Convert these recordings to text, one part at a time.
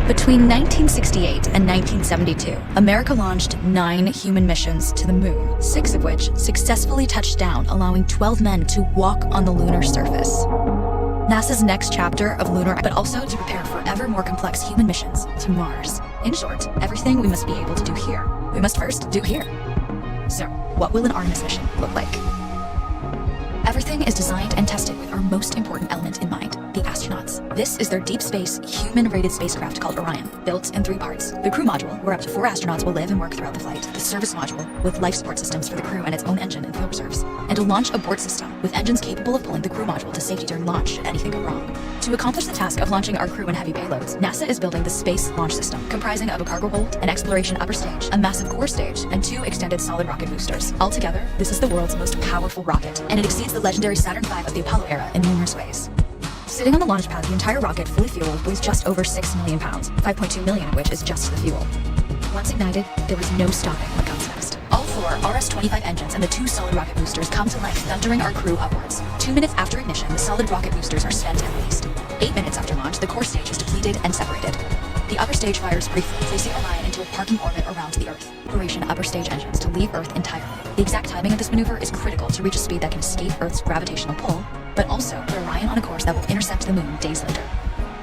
Between 1968 and 1972, America launched 9 human missions to the moon, 6 of which successfully touched down, allowing 12 men to walk on the lunar surface. NASA's next chapter of lunar, but also to prepare for ever more complex human missions to Mars. In short, everything we must be able to do here, we must first do here. So, what will an Artemis mission look like? Everything is designed and tested with our most important element in mind, the astronauts. This is their deep space, human-rated spacecraft called Orion, built in 3 parts. The crew module, where up to 4 astronauts will live and work throughout the flight. The service module, with life support systems for the crew and its own engine and fuel reserves. And a launch abort system, with engines capable of pulling the crew module to safety during launch should anything go wrong. To accomplish the task of launching our crew and heavy payloads, NASA is building the Space Launch System, comprising of a cargo hold, an exploration upper stage, a massive core stage, and 2 extended solid rocket boosters. Altogether, this is the world's most powerful rocket, and it exceeds the legendary Saturn V of the Apollo era in numerous ways. Sitting on the launch pad, the entire rocket, fully fueled, weighs just over 6 million pounds, 5.2 million of which is just the fuel. Once ignited, there was no stopping what comes next. All 4 RS-25 engines and the 2 solid rocket boosters come to life, thundering our crew upwards. 2 minutes after ignition, the solid rocket boosters are spent and released. 8 minutes after launch, the core stage is depleted and separated. The upper stage fires briefly, placing Orion into a parking orbit around the Earth. Operation upper stage engines to leave Earth entirely. The exact timing of this maneuver is critical to reach a speed that can escape Earth's gravitational pull, but also put Orion on a course that will intercept the moon days later.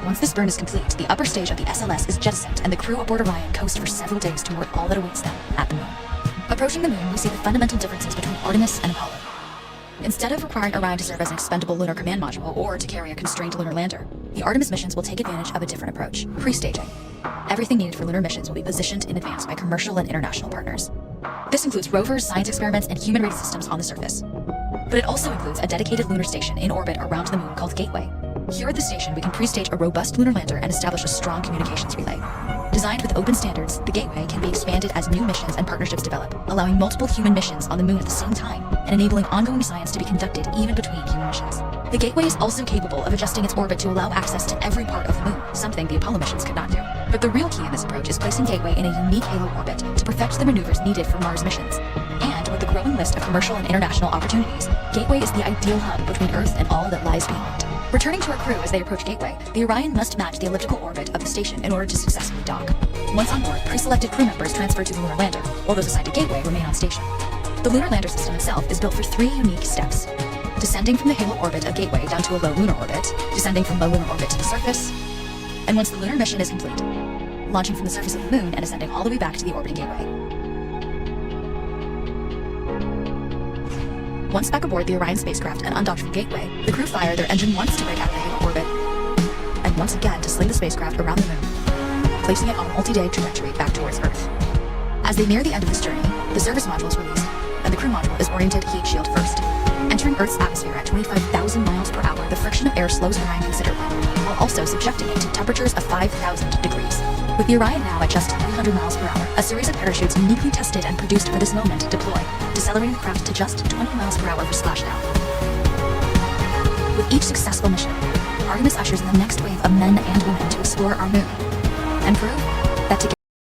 Once this burn is complete, the upper stage of the SLS is jettisoned, and the crew aboard Orion coast for several days toward all that awaits them at the moon. Approaching the moon, we see the fundamental differences between Artemis and Apollo. Instead of requiring Orion to serve as an expendable lunar command module or to carry a constrained lunar lander, the Artemis missions will take advantage of a different approach: pre-staging. Everything needed for lunar missions will be positioned in advance by commercial and international partners. This includes rovers, science experiments, and human-rated systems on the surface. But it also includes a dedicated lunar station in orbit around the moon called Gateway. Here at the station, we can pre-stage a robust lunar lander and establish a strong communications relay. Designed with open standards, the Gateway can be expanded as new missions and partnerships develop, allowing multiple human missions on the moon at the same time, and enabling ongoing science to be conducted even between human missions. The Gateway is also capable of adjusting its orbit to allow access to every part of the moon, something the Apollo missions could not do. But the real key in this approach is placing Gateway in a unique halo orbit to perfect the maneuvers needed for Mars missions. And with the growing list of commercial and international opportunities, Gateway is the ideal hub between Earth and all that lies beyond. Returning to our crew as they approach Gateway, the Orion must match the elliptical orbit of the station in order to successfully dock. Once on board, pre-selected crew members transfer to the lunar lander, while those assigned to Gateway remain on station. The lunar lander system itself is built for 3 unique steps: descending from the halo orbit of Gateway down to a low lunar orbit, descending from low lunar orbit to the surface, and once the lunar mission is complete, launching from the surface of the moon and ascending all the way back to the orbiting Gateway. Once back aboard the Orion spacecraft and undocked from Gateway, the crew fire their engine once to break out of the halo orbit, and once again to sling the spacecraft around the moon, placing it on a multi-day trajectory back towards Earth. As they near the end of this journey, the service module is released, and the crew module is oriented heat shield first. Entering Earth's atmosphere at 25,000 miles per hour, the friction of air slows Orion considerably, while also subjecting it to temperatures of 5,000 degrees. With the Orion now at just 300 miles per hour, a series of parachutes uniquely tested and produced for this moment deploy, decelerating the craft to just 20 miles per hour for splashdown. With each successful mission, Artemis ushers in the next wave of men and women to explore our moon and prove